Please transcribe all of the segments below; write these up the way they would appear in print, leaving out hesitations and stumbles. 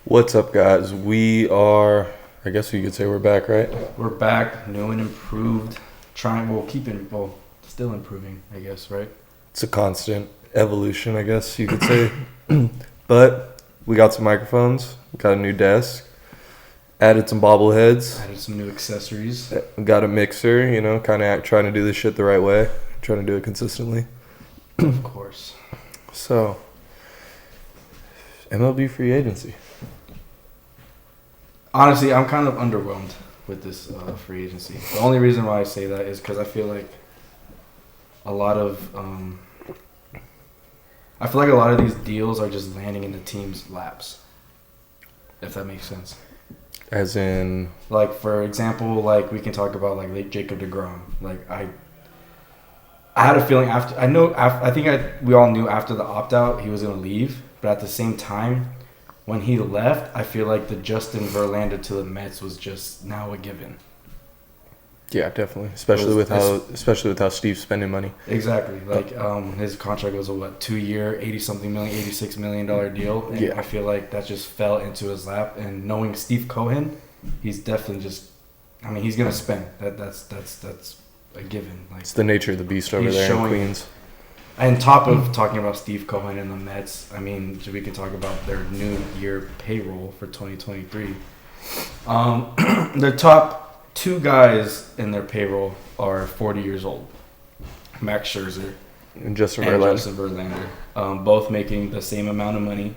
What's up, guys? We are, I guess you could say we're back, right? We're back, new and improved. Still improving, I guess, right? It's a constant evolution, I guess you could say. But we got some microphones, got a new desk, added some bobbleheads, Added some new accessories. got a mixer, kind of trying to do this shit the right way, trying to do it consistently. Of course. So, MLB free agency. Honestly, I'm kind of underwhelmed with this free agency. The only reason why I say that is because I feel like a lot of these deals are just landing in the team's laps. If that makes sense. As in, Like, for example, like we can talk about like Jacob deGrom. Like I had a feeling we all knew after the opt out he was gonna leave, but at the same time, when he left, I feel like the Justin Verlander to the Mets was just now a given. yeah, definitely, especially with how Steve's spending money. Exactly. Like his contract was a 2-year, $86 million deal, and Yeah. I feel like that just fell into his lap. And knowing Steve Cohen, he's definitely he's gonna spend. That's a given. Like, It's the nature of the beast over there in Queens. on top of talking about Steve Cohen and the Mets, we can talk about their new year payroll for 2023. The top two guys in their payroll are 40 years old. Max Scherzer And Justin and Verlander. Justin Verlander. Both making the same amount of money,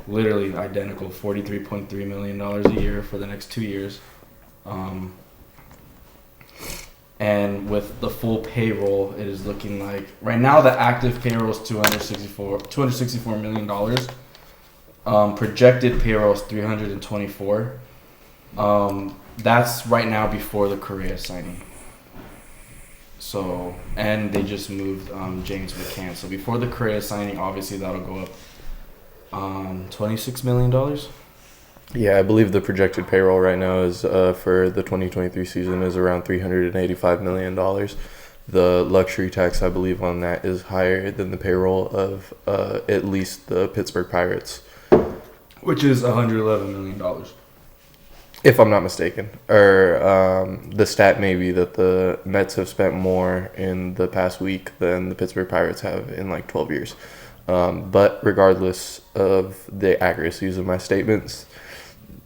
literally identical, $43.3 million a year for the next 2 years. And with the full payroll, it is looking like right now the active payroll is $264 million. Projected payroll is $324. That's right now before the Correa signing. So, and they just moved James McCann. So before the Correa signing, obviously that'll go up $26 million. Yeah, I believe the projected payroll right now is for the 2023 season is around $385 million. The luxury tax, I believe, on that is higher than the payroll of at least the Pittsburgh Pirates, Which is $111 million. if I'm not mistaken. Or the stat may be that the Mets have spent more in the past week than the Pittsburgh Pirates have in like 12 years. But regardless of the accuracies of my statements,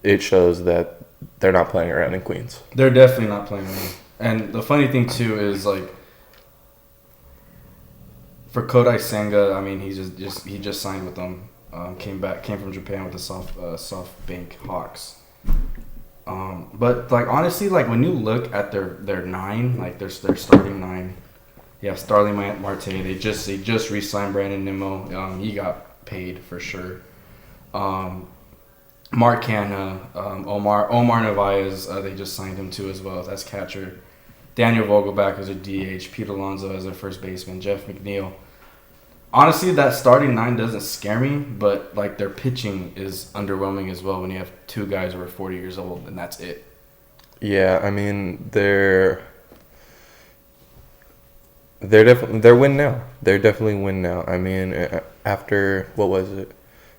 it shows that they're not playing around in Queens. They're definitely not playing around. And the funny thing too is like for Kodai Senga, he just signed with them. Came from Japan with the SoftBank Hawks. But like honestly, like when you look at their nine, like their starting nine, yeah, Starling Marte. They just re-signed Brandon Nimmo. He got paid for sure. Mark Canha, Omar Narvaez, they just signed him too as well as catcher. Daniel Vogelback as a DH, Pete Alonso as a first baseman, Jeff McNeil. Honestly, that starting nine doesn't scare me, but like their pitching is underwhelming as well when you have two guys who are 40 years old and that's it. Yeah, I mean they're win now. They're definitely win now. I mean, after what was it?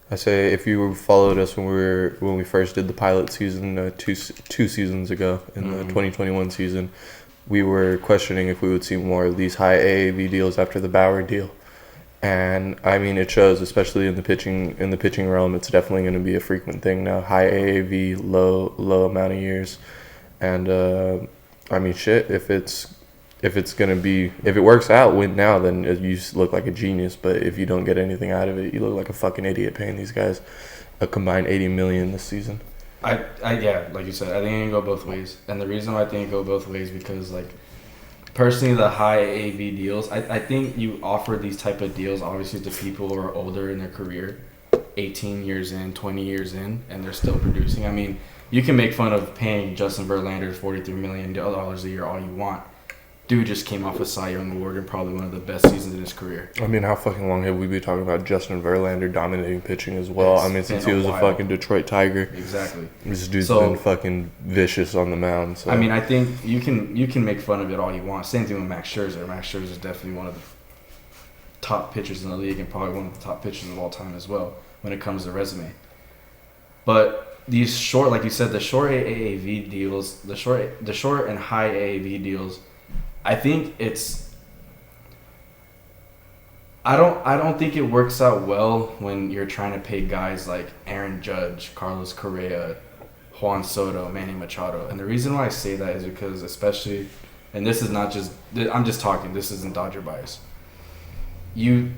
I say if you followed us when we first did the pilot season two seasons ago in the 2021 season, we were questioning if we would see more of these high AAV deals after the Bauer deal, and I mean it shows, especially in the pitching realm. It's definitely going to be a frequent thing now. High AAV, low amount of years, and I mean shit. If it works out, win now, then you look like a genius. But if you don't get anything out of it, you look like a fucking idiot paying these guys a combined $80 million this season. Yeah, like you said, I think it can go both ways. And the reason why I think it go both ways because like personally the high AAV deals, I think you offer these type of deals obviously to people who are older in their career, 18 years in, 20 years in, and they're still producing. I mean, you can make fun of paying Justin Verlander $43 million a year all you want. Dude just came off a Cy Young Award and probably one of the best seasons in his career. I mean, how fucking long have we been talking about Justin Verlander dominating pitching as well? I mean, since he was a fucking Detroit Tiger. Exactly. This dude's been fucking vicious on the mound. So. I mean, I think you can make fun of it all you want. Same thing with Max Scherzer. Max Scherzer is definitely one of the top pitchers in the league and probably one of the top pitchers of all time as well when it comes to resume. But these short, like you said, the short AAV deals, the short and high AAV deals, I think I don't think it works out well when you're trying to pay guys like Aaron Judge, Carlos Correa, Juan Soto, Manny Machado. And the reason why I say that is because especially, and this is not just, I'm just talking, this isn't Dodger bias. You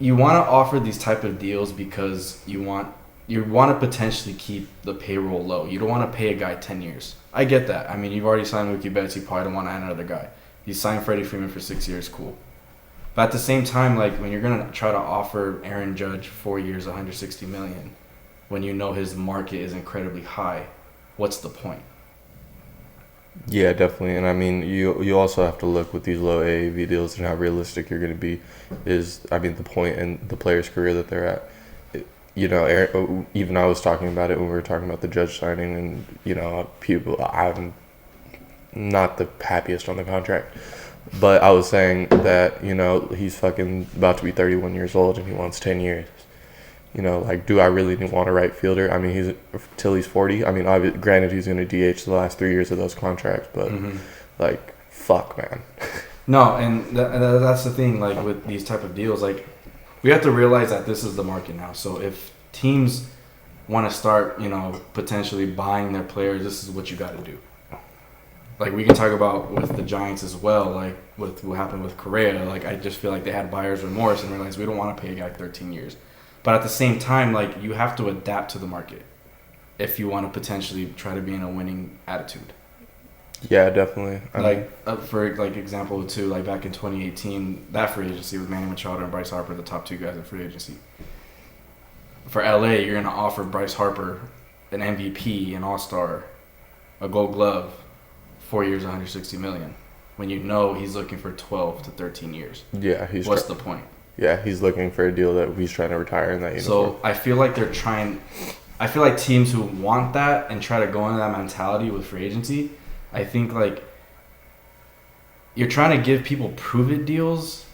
want to offer these type of deals because you want to potentially keep the payroll low. You don't want to pay a guy 10 years. I get that. I mean, you've already signed Mookie Betts. You probably don't want to add another guy. You signed Freddie Freeman for 6 years. Cool. But at the same time, like when you're going to try to offer Aaron Judge 4 years, $160 million, when you know his market is incredibly high, what's the point? Yeah, definitely. And I mean, you also have to look with these low AAV deals and how realistic you're going to be is, I mean, the point in the player's career that they're at. You know, even I was talking about it when we were talking about the Judge signing, and, you know, I'm not the happiest on the contract. But I was saying that, you know, he's fucking about to be 31 years old and he wants 10 years. You know, like, do I really want a right fielder? I mean, he's till he's 40. I mean, granted, he's going to DH the last 3 years of those contracts, but, like, fuck, man. No, and that's the thing, like, with these type of deals, like, we have to realize that this is the market now. So if teams want to start, you know, potentially buying their players, this is what you got to do. Like, we can talk about with the Giants as well, like, with what happened with Correa. Like, I just feel like they had buyer's remorse and realized we don't want to pay a guy 13 years. But at the same time, like, you have to adapt to the market if you want to potentially try to be in a winning attitude. Yeah, definitely. For like example too, like back in 2018, that free agency with Manny Machado and Bryce Harper, the top two guys in free agency. For LA, you're gonna offer Bryce Harper an MVP, an All-Star, a Gold Glove, 4 years, $160 million, when you know he's looking for 12 to 13 years. Yeah, what's the point? Yeah, he's looking for a deal that he's trying to retire in that uniform. So I feel like I feel like teams who want that and try to go into that mentality with free agency, I think, like, you're trying to give people prove-it deals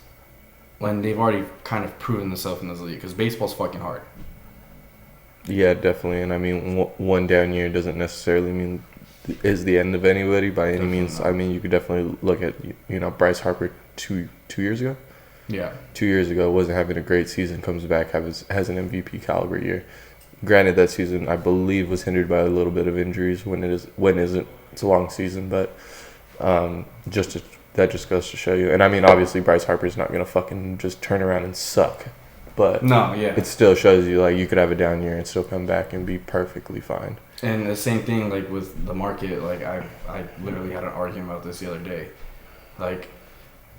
when they've already kind of proven themselves in this league, because baseball's fucking hard. Yeah, definitely. And I mean, one down year doesn't necessarily mean is the end of anybody by any means. Not. I mean, you could definitely look at, you know, Bryce Harper two years ago. Yeah. 2 years ago, wasn't having a great season, comes back, has an MVP caliber year. Granted, that season, I believe, was hindered by a little bit of injuries. When isn't, it's a long season, but that just goes to show you. And I mean, obviously, Bryce Harper's not going to fucking just turn around and suck. But no, yeah, it still shows you, like, you could have a down year and still come back and be perfectly fine. And the same thing, like, with the market. Like, I literally had an argument about this the other day. Like,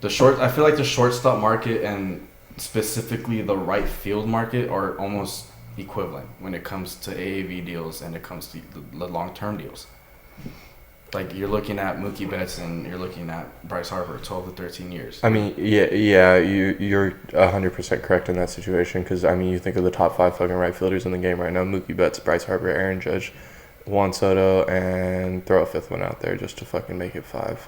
I feel like the shortstop market and specifically the right field market are almost equivalent when it comes to AAV deals and it comes to the long-term deals. Like, you're looking at Mookie Betts and you're looking at Bryce Harper, 12 to 13 years. I mean, yeah, you're 100% correct in that situation, because, I mean, you think of the top 5 fucking right fielders in the game right now: Mookie Betts, Bryce Harper, Aaron Judge, Juan Soto, and throw a 5th one out there just to fucking make it 5.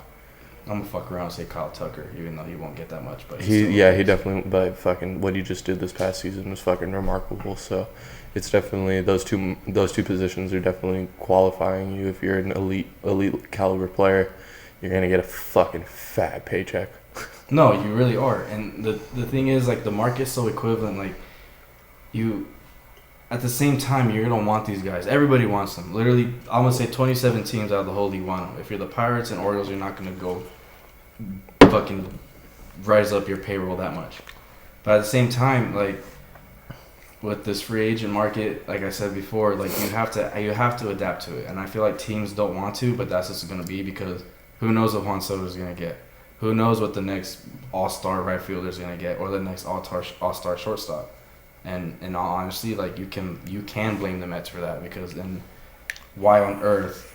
I'm gonna fuck around and say Kyle Tucker, even though he won't get that much. But he definitely. But fucking what he just did this past season was fucking remarkable. So it's definitely those two positions are definitely qualifying you. If you're an elite caliber player, you're gonna get a fucking fat paycheck. No, you really are. And the thing is, like, the market's so equivalent. Like, you, at the same time, you're gonna want these guys. Everybody wants them. Literally, I'm gonna say 27 teams out of the whole league want them. If you're the Pirates and Orioles, you're not gonna go fucking rise up your payroll that much. But at the same time, like, with this free agent market, like I said before, like, you have to adapt to it. And I feel like teams don't want to, but that's just gonna be because who knows what Juan Soto is gonna get? Who knows what the next all-star right fielder is gonna get, or the next all-star shortstop? And in all honesty, like, you can blame the Mets for that, because then why on earth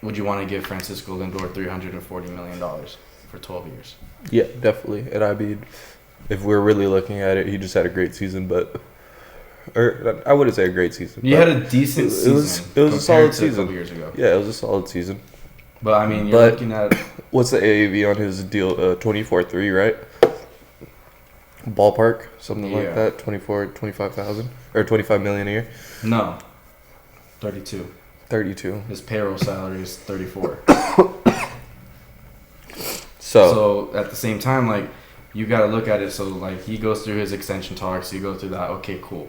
would you want to give Francisco Lindor $340 million for 12 years? Yeah, definitely. And I mean, if we're really looking at it, he just had a great season, or I wouldn't say a great season. You had a decent season. It was a solid season. A couple years ago. Yeah, it was a solid season. But I mean, you're looking at what's the AAV on his deal? 24-3, right? Ballpark, something Yeah. like that. 25,000 or 25 million a year. No, 32. 32. His payroll salary is 34. So So at the same time, like, you got to look at it. So like, he goes through his extension talks. You go through that. Okay, cool.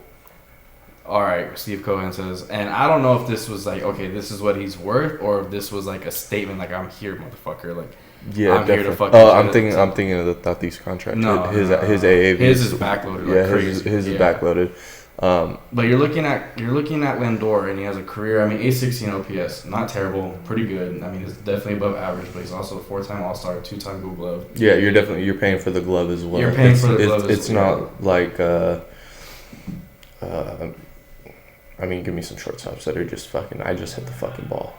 All right, Steve Cohen says, and I don't know if this was like, okay, this is what he's worth, or if this was like a statement, like, I'm here, motherfucker. Like, yeah, I'm here to definitely. fucking. Oh, I'm thinking of the Tatis contract. No, his no, his no. AAV. His is backloaded. Like Yeah, crazy. his Yeah. is backloaded. But you're looking at Lindor, and he has a career. I mean, 816 OPS, not terrible, pretty good. I mean, it's definitely above average, but he's also a 4-time All-Star, 2-time Gold Glove. Yeah, you're paying for the glove as well. You're paying for the It's- glove as It's well. not like I mean, give me some shortstops that are just fucking. I just hit the fucking ball.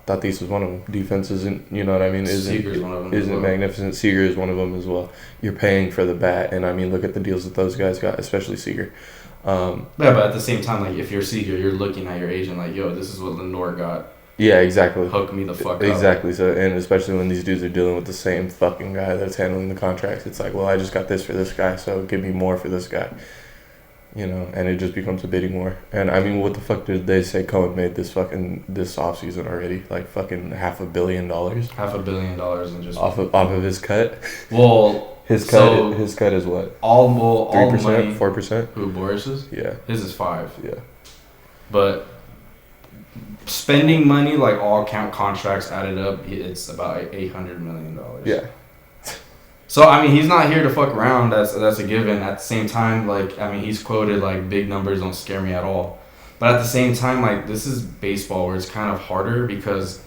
Tatis was one of them. Defense isn't, you know what I mean? Seager's one of them. as Isn't well. magnificent. Seager is one of them as well. You're paying for the bat, and I mean, look at the deals that those guys got, especially Seager. Yeah, but at the same time, like, if you're Seager, you're looking at your agent like, yo, this is what Lindor got. Yeah, exactly. Hook me the fuck up. Exactly. So, and especially when these dudes are dealing with the same fucking guy that's handling the contracts, it's like, well, I just got this for this guy, so give me more for this guy. You know, and it just becomes a bidding war. And I mean, what the fuck did they say Cohen made this offseason already? Like fucking $500 million $500 million and just off of his cut. well, His so cut is what? all 3%, money. 4%. Who, Boris's? Yeah, His is 5. yeah. But spending money, like all count contracts added up, it's about $800 million. Yeah. So I mean, he's not here to fuck around. That's a given. At the same time, like, I mean, he's quoted like, big numbers don't scare me at all. But at the same time, like, this is baseball where it's kind of harder because,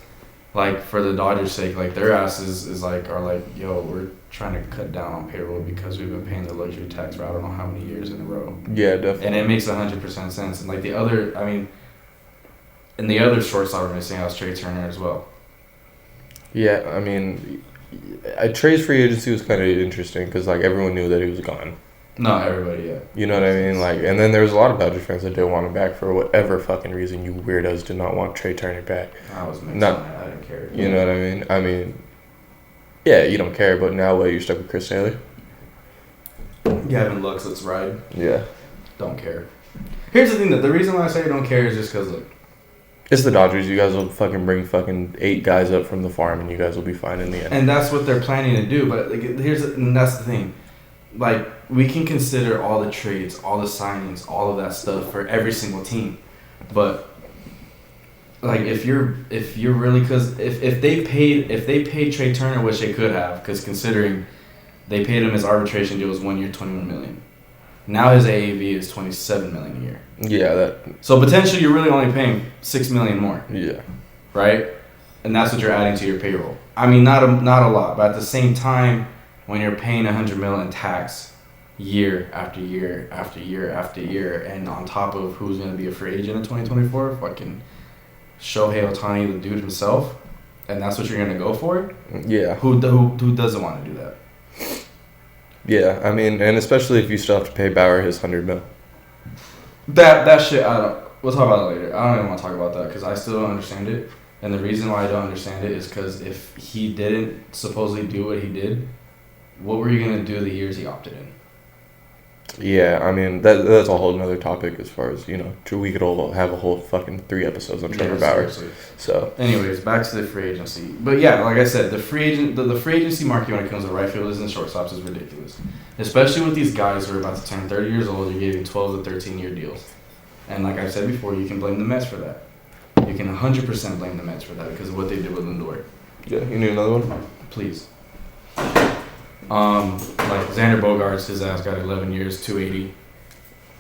like, for the Dodgers' sake, like, their asses is like, are like, yo, we're trying to cut down on payroll because we've been paying the luxury tax for I don't know how many years in a row. Yeah, definitely. And it makes 100% sense. And like the other, I mean, and the other shortstop we're missing out is Trey Turner as well. Yeah, I mean, Trey's free agency was kind of interesting because like everyone knew that he was gone. No, everybody, yeah. You know what I mean? Like, and then there was a lot of Dodgers fans that didn't want him back for whatever fucking reason. You weirdos did not want Trey Turner back. I was mixed Not- on that. I didn't care. You know what I mean? I mean, yeah, you don't care, but now what? You're stuck with Chris Taylor? Gavin Lux, let's ride. Yeah. Don't care. Here's the thing, that the reason why I say I don't care is just because, like, It's the Dodgers. You guys will fucking bring fucking 8 guys up from the farm, and you guys will be fine in the end. and that's what they're planning to do. But like, and that's the thing. Like, we can consider all the trades, all the signings, all of that stuff for every single team, but like, if you're really, because if they paid Trey Turner, which they could have, because considering they paid him, his arbitration deal was 1 year, $21 million. Now his AAV is $27 million a year. Yeah, So potentially you're really only paying $6 million more, yeah. right? And that's what you're adding to your payroll. I mean, not a lot, but at the same time, when you're paying $100 million in tax year after year after year after year, and on top of who's going to be a free agent in 2024, fucking Shohei Ohtani, the dude himself, and that's what you're going to go for? Yeah. Who doesn't want to do that? Yeah, I mean, and especially if you still have to pay Bauer his $100 million. That shit, we'll talk about it later. I don't even want to talk about that because I still don't understand it. And the reason why I don't understand it is because if he didn't supposedly do what he did, what were you going to do the years he opted in? Yeah, I mean, that's a whole nother topic as far as, you know, we could all have a whole fucking 3 episodes on Trevor Bauer. Seriously. So, Anyways, back to the free agency. But yeah, like I said, the free agency market when it comes to right fielders and shortstops is ridiculous. Especially with these guys who are about to turn 30 years old, you're giving 12 to 13-year deals. And like I said before, you can blame the Mets for that. You can 100% blame the Mets for that because of what they did with Lindor. yeah, you need another one? Please. Like Xander Bogaerts, his ass got 11 years, 280.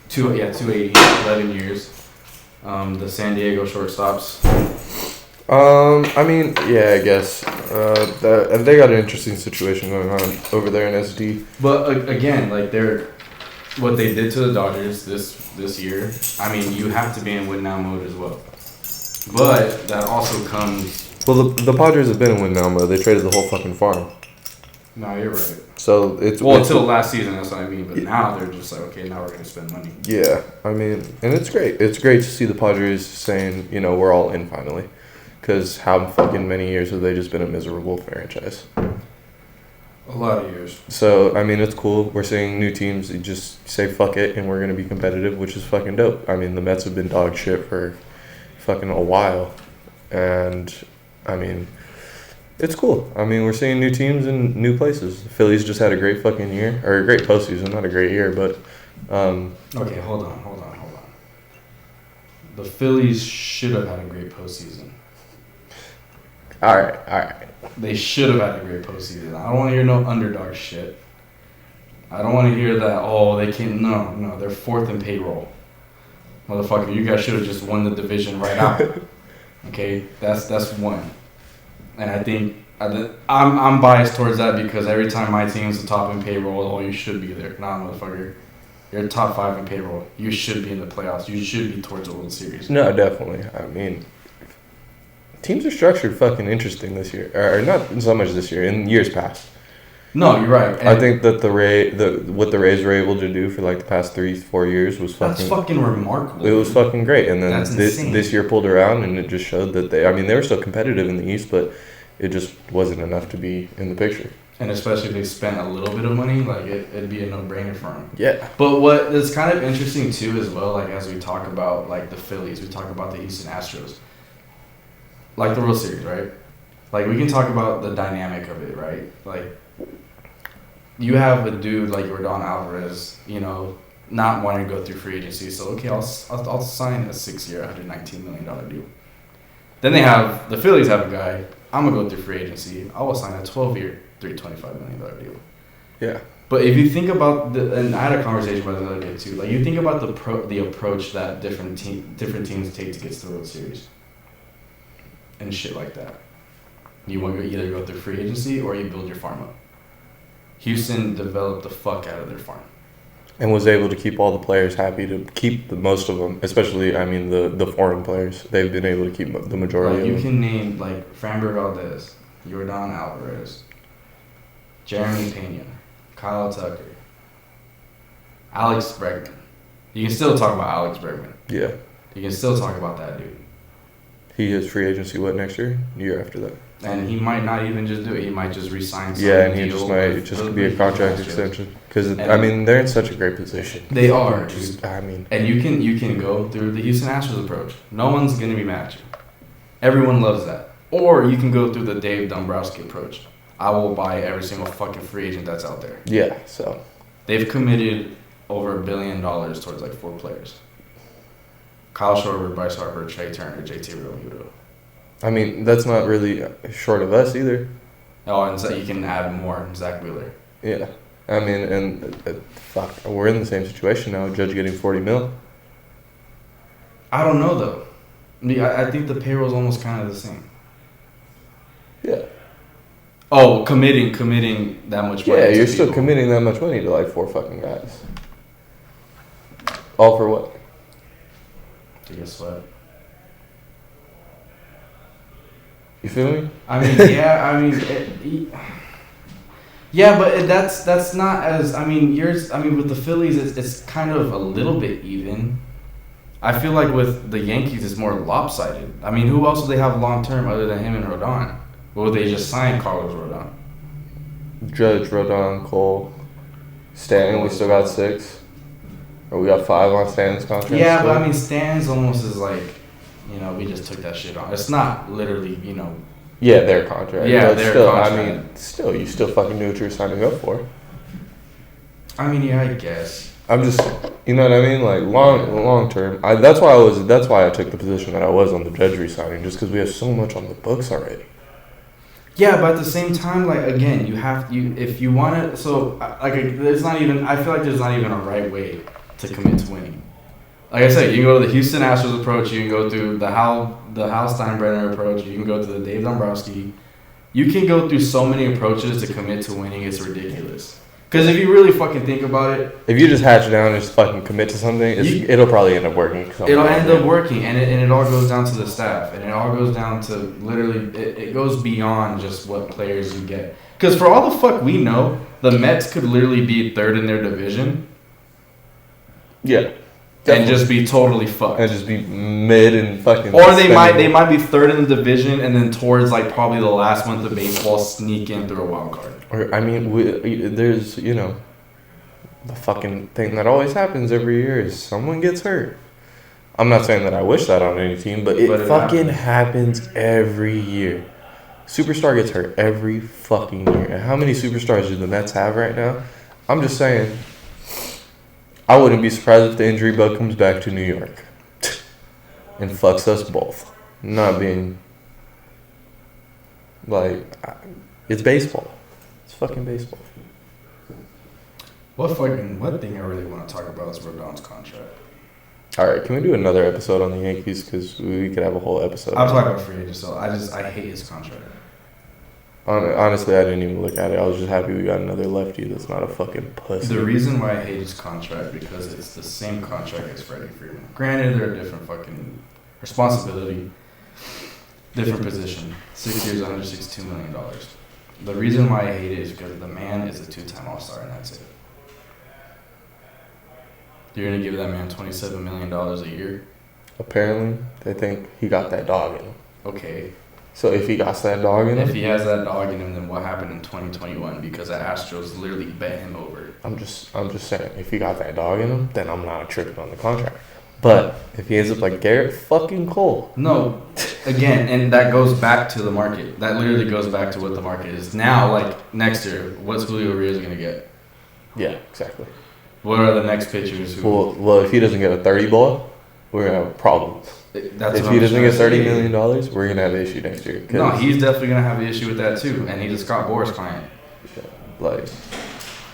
280, 11 years. The San Diego shortstops. I mean, yeah, I guess. They got an interesting situation going on over there in SD. But again, like what they did to the Dodgers this year, I mean, you have to be in win now mode as well. But that also comes. Well, the Padres have been in win now mode. They traded the whole fucking farm. No, you're right. So it's Until last season, that's what I mean. But now they're just like, okay, now we're gonna spend money. Yeah, I mean, and it's great. It's great to see the Padres saying, you know, we're all in finally. Because how fucking many years have they just been a miserable franchise? A lot of years. So, I mean, it's cool. We're seeing new teams just say fuck it and we're going to be competitive, which is fucking dope. I mean, the Mets have been dog shit for fucking a while. And, I mean, it's cool. I mean, we're seeing new teams in new places. The Phillies just had a great fucking year. Or a great postseason, not a great year, but... Okay, hold on. The Phillies should have had a great postseason. All right. They should have had a great postseason. I don't want to hear no underdog shit. I don't want to hear that, they can't. No, they're fourth in payroll. Motherfucker, you guys should have just won the division right out. Okay, that's one. And I think I'm biased towards that because every time my team's the top in payroll, you should be there. Nah, motherfucker. You're top 5 in payroll. You should be in the playoffs. You should be towards the World Series. No, definitely. I mean, teams are structured fucking interesting this year. Or not so much this year, in years past. No, you're right. And I think that what the Rays were able to do for like the past 3-4 years was fucking... That's fucking remarkable. It was fucking great. And then insane. this year pulled around and it just showed that they were still competitive in the East, but it just wasn't enough to be in the picture. And especially if they spent a little bit of money, like it'd be a no-brainer for them. Yeah. But what is kind of interesting too, as well, like as we talk about like the Phillies, we talk about the Houston Astros, like the World Series, right? Like we can talk about the dynamic of it, right? Like you have a dude like Yordan Alvarez, not wanting to go through free agency, so okay, I'll sign a 6-year, $119 million deal. Then the Phillies have a guy. I'm gonna go through free agency. I will sign a 12-year. $325 million deal. Yeah. But if you think about and I had a conversation about it the other day too. Like you think about the approach that different teams take to get to the World Series, and shit like that. You want to either go through free agency or you build your farm up. Houston developed the fuck out of their farm, and was able to keep all the players happy, to keep the most of them, especially, I mean, the foreign players. They've been able to keep the majority of them. You can name like Framber Valdez, Yordan Alvarez, Jeremy Pena, Kyle Tucker, Alex Bregman. You can still talk about Alex Bregman. Yeah. You can still talk about that dude. He has free agency, next year? Year after that. And he might not even just do it. He might just resign. Yeah, and he just might be a contract extension. Because, I mean, they're in such a great position. They are. And you can go through the Houston Astros approach. No one's going to be mad at you. Everyone loves that. Or you can go through the Dave Dombrowski approach. I will buy every single fucking free agent that's out there. Yeah, so. They've committed over $1 billion towards like 4 players. Kyle Schwarber, Bryce Harper, Trey Turner, JT Realmuto. I mean, that's not really short of us either. Oh, and so you can add more, Zach Wheeler. Yeah. I mean, and fuck, we're in the same situation now. Judge getting $40 million. I don't know though. I think the payroll's almost kind of the same. Yeah. Oh, committing that much money. Yeah, you're still committing that much money to like 4 fucking guys. All for what? To get swept. You feel me? I mean, yeah. Yeah, but that's not as. I mean, yours. I mean, with the Phillies, it's kind of a little bit even. I feel like with the Yankees, it's more lopsided. I mean, who else do they have long term other than him and Rodon? Or would they just sign Carlos Rodon? Judge, Rodon, Cole, Stanton. We still got 6. Or we got 5 on Stanton's contract. Yeah, but I mean, Stanton's almost is like, we just took that shit on. It's not literally, Yeah, their contract. Yeah, but their still, contract. I mean, you still fucking knew what you were signing up for. I mean, yeah, I guess. I'm just, you know what I mean? Like long term. That's why I took the position that I was on the Judge re-signing, just because we have so much on the books already. Yeah, but at the same time, like again, if you want to, so like there's not even. I feel like there's not even a right way to commit to winning. Like I said, you can go to the Houston Astros approach. You can go through the Hal Steinbrenner approach. You can go to the Dave Dombrowski. You can go through so many approaches to commit to winning. It's ridiculous. Because if you really fucking think about it, if you just hatch it down and just fucking commit to something, it'll probably end up working. It'll end up working, and it all goes down to the staff, and it all goes down to literally, it goes beyond just what players you get. Because for all the fuck we know, the Mets could literally be 3rd in their division. Yeah. Definitely. And just be totally fucked. And just be mid and fucking. Or they might be 3rd in the division, and then towards like probably the last month of baseball, sneak in through a wild card. Or I mean, there's the fucking thing that always happens every year is someone gets hurt. I'm not saying that I wish that on any team, but it fucking happens every year. Superstar gets hurt every fucking year. And how many superstars do the Mets have right now? I'm just saying, I wouldn't be surprised if the injury bug comes back to New York and fucks us both. Not being like, it's baseball. It's fucking baseball. What thing I really want to talk about is Rodon's contract. All right, can we do another episode on the Yankees? Because we could have a whole episode. I'm talking about free agent, so I hate his contract. Honestly, I didn't even look at it. I was just happy we got another lefty that's not a fucking pussy. The reason why I hate his contract because it's the same contract as Freddie Freeman. Granted, they're a different fucking responsibility, different position. 6 years, $162 million. The reason why I hate it is because the man is a 2-time All-Star, and that's it. You're gonna give that man $27 million a year? Apparently, they think he got that dog in him. Okay. So if he got that dog in him, if he has that dog in him, then what happened in 2021? Because the Astros literally bet him over. I'm just saying, if he got that dog in him, then I'm not tripping on the contract. But if he ends up like Garrett fucking Cole, no, again, and that goes back to the market. That literally goes back to what the market is now. Like next year, what's Julio Urias gonna get? Yeah, exactly. What are the next pitchers? Well, if he doesn't get a 30 ball, we're gonna have problems. If he doesn't get $30 million, we're gonna have an issue next year. No, he's definitely gonna have an issue with that too, and he's a Scott Boras client. Like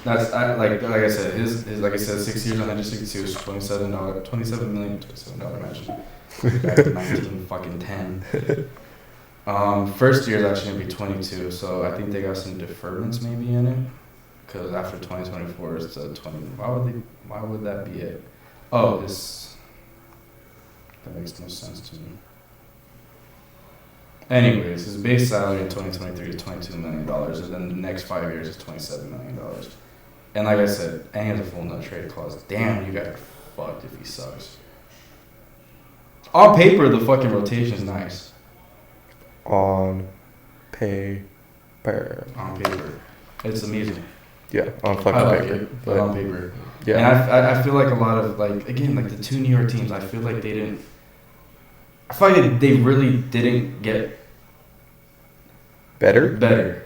that's like I said, his like I said, 6 years, 162 is $27 million match. Back to 19 fucking 10. First year is actually gonna be 22, so I think they got some deferments maybe in it. Because after 2024 is 20. Why would that be it? Oh, that makes no sense to me. Anyways, his base salary in 2023 is $22 million, and then the next 5 years is $27 million. And like I said, and he has a full no trade clause. Damn, you guys are fucked if he sucks. On paper, the fucking rotation is nice. On paper. On paper, it's amazing. Yeah, on fucking paper. But on paper. Yeah. And I feel like a lot of, like, again, like the two New York teams, I feel like they didn't. I feel like they really didn't get better.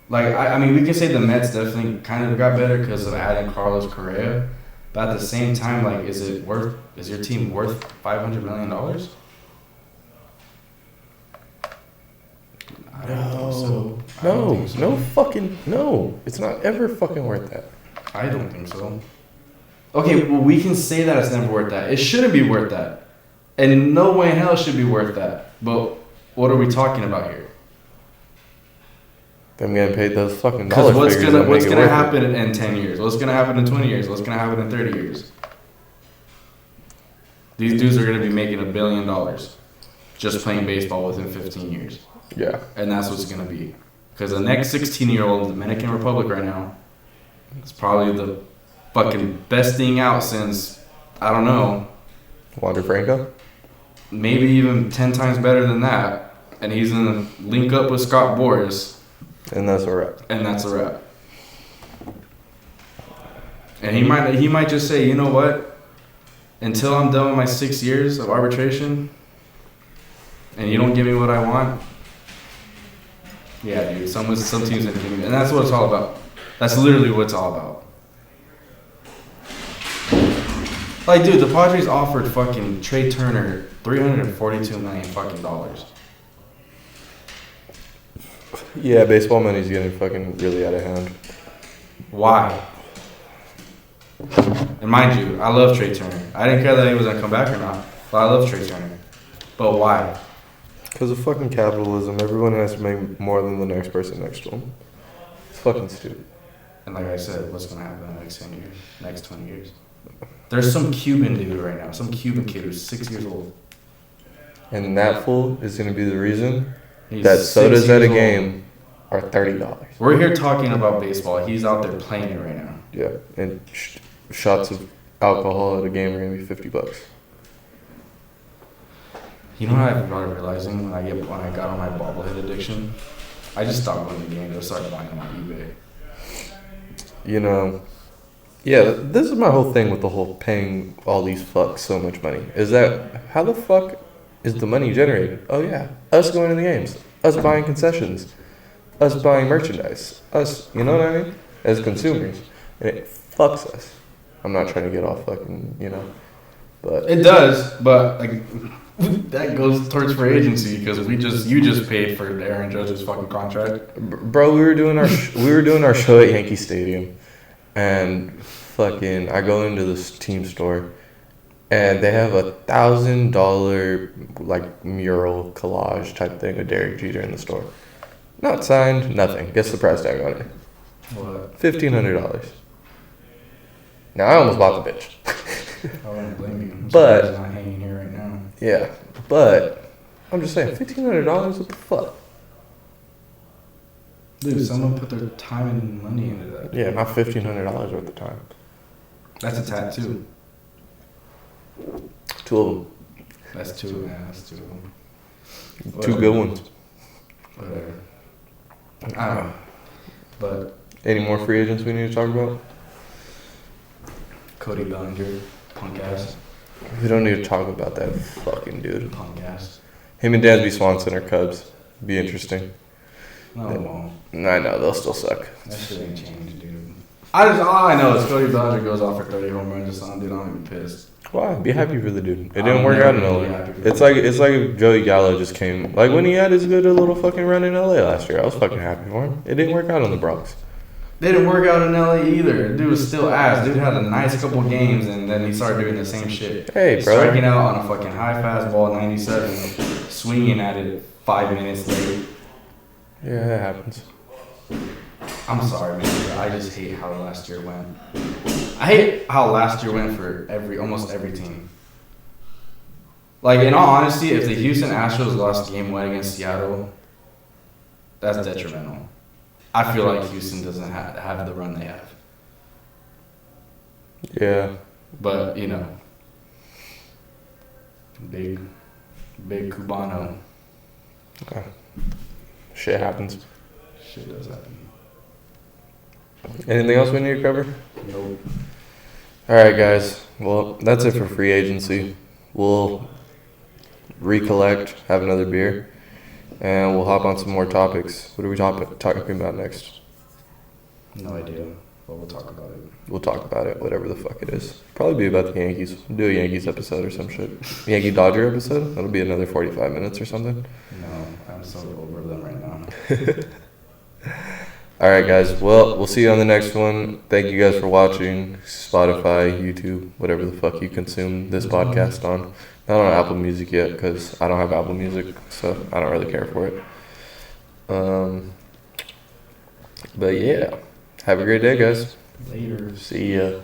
Like, I mean, we can say the Mets definitely kind of got better because of adding Carlos Correa. But at the same time, like, is your team worth $500 million? No. It's not ever fucking worth that. I don't think so. Okay, well, we can say that it's never worth that. It shouldn't be worth that. And no way in hell it should be worth that. But what are we talking about here? Them getting paid those fucking dollar Because figures. what's gonna happen in 10 years? What's gonna happen in 20 years? What's gonna happen in 30 years? These dudes are gonna be making $1 billion just playing baseball within 15 years. Yeah. And that's what's going to be. Because the next 16-year-old in the Dominican Republic right now is probably the fucking best thing out since, I don't know. Wander Franco? Maybe even 10 times better than that. And he's going to link up with Scott Boras. And that's a wrap. And he might just say, you know what? Until I'm done with my 6 years of arbitration and you don't give me what I want, yeah, dude, some teams are giving me, and that's what it's all about. That's literally what it's all about. Like, dude, the Padres offered fucking Trey Turner $342 million fucking dollars. Yeah, baseball money's getting fucking really out of hand. Why? And mind you, I love Trey Turner. I didn't care that he was gonna come back or not, but I love Trey Turner. But why? Because of fucking capitalism, everyone has to make more than the next person next to them. It's fucking stupid. And like I said, what's going to happen in the next 10 years, next 20 years? There's some Cuban dude right now, some Cuban kid who's 6 years old. And that fool is going to be the reason that sodas at a game are $30. We're here talking about baseball. He's out there playing it right now. Yeah, and shots of alcohol at a game are going to be $50. You know what I've started realizing when I got on my bobblehead addiction? I just stopped going to the games. I started buying them on eBay. You know, yeah, this is my whole thing with the whole paying all these fucks so much money. Is that how the fuck is the money generated? Oh yeah, us going to the games, us buying concessions, us buying merchandise, us, you know what I mean? As consumers, and it fucks us. I'm not trying to get off fucking, but It does, but like that goes towards free agency because you just paid for Aaron Judge's fucking contract. bro, we were doing our show at Yankee Stadium, and fucking I go into this team store, and they have $1,000 like mural collage type thing of Derek Jeter in the store. Not signed, nothing. Guess the price tag on it. What? $1,500. Now I almost bought the bitch. I wouldn't blame you. I'm But- surprised it's not hanging here right now. Yeah, but I'm just saying, $1,500. What the fuck? Dude, someone put their time and money into that. Yeah, not $1,500 worth of time. That's a tattoo. Two of them, That's two. Yeah, that's two of them. two good ones. Whatever. I don't know. But Any more free agents we need to talk about? Cody Bellinger, punk ass. We don't need to talk about that fucking dude. Punk ass. Him and Dansby Swanson are Cubs. Be interesting. No, it won't. I know they'll still suck. That shit ain't changed, dude. All I know is Cody Bellinger goes off for 30 home runs or something, dude. I'm gonna be pissed. Why? Be happy for the dude. It I'm didn't work out in never LA. gonna be happy for It's the like if Joey Gallo just came. Like when he had his good little fucking run in LA last year, I was fucking happy for him. It didn't work out in the Bronx. They didn't work out in LA either. Dude was still ass. Dude had a nice couple games and then he started doing the same shit. Hey, bro. Striking out on a fucking high fastball 97, swinging at it 5 minutes late. Yeah, that happens. I'm sorry, man. I just hate how last year went. I hate how last year went for almost every team. Like, in all honesty, if the Houston Astros lost game 1 against Seattle, that's detrimental. I feel like Houston doesn't have the run they have. Yeah. But, big Cubano. Okay. Shit happens. Shit does happen. Anything else we need to cover? Nope. All right, guys. Well, that's it for free agency. We'll recollect, have another beer, and we'll hop on some more topics. What are we talking about next? No idea, but we'll talk about it. We'll talk about it, whatever the fuck it is. Probably be about the Yankees. We'll do a Yankees episode or some shit. Yankee Dodger episode? That'll be another 45 minutes or something. No, I'm so over them right now. All right, guys. Well, we'll see you on the next one. Thank you guys for watching. Spotify, YouTube, whatever the fuck you consume this podcast on. Not on Apple Music yet, because I don't have Apple Music, so I don't really care for it. But yeah, have a great day, guys. Later. See ya.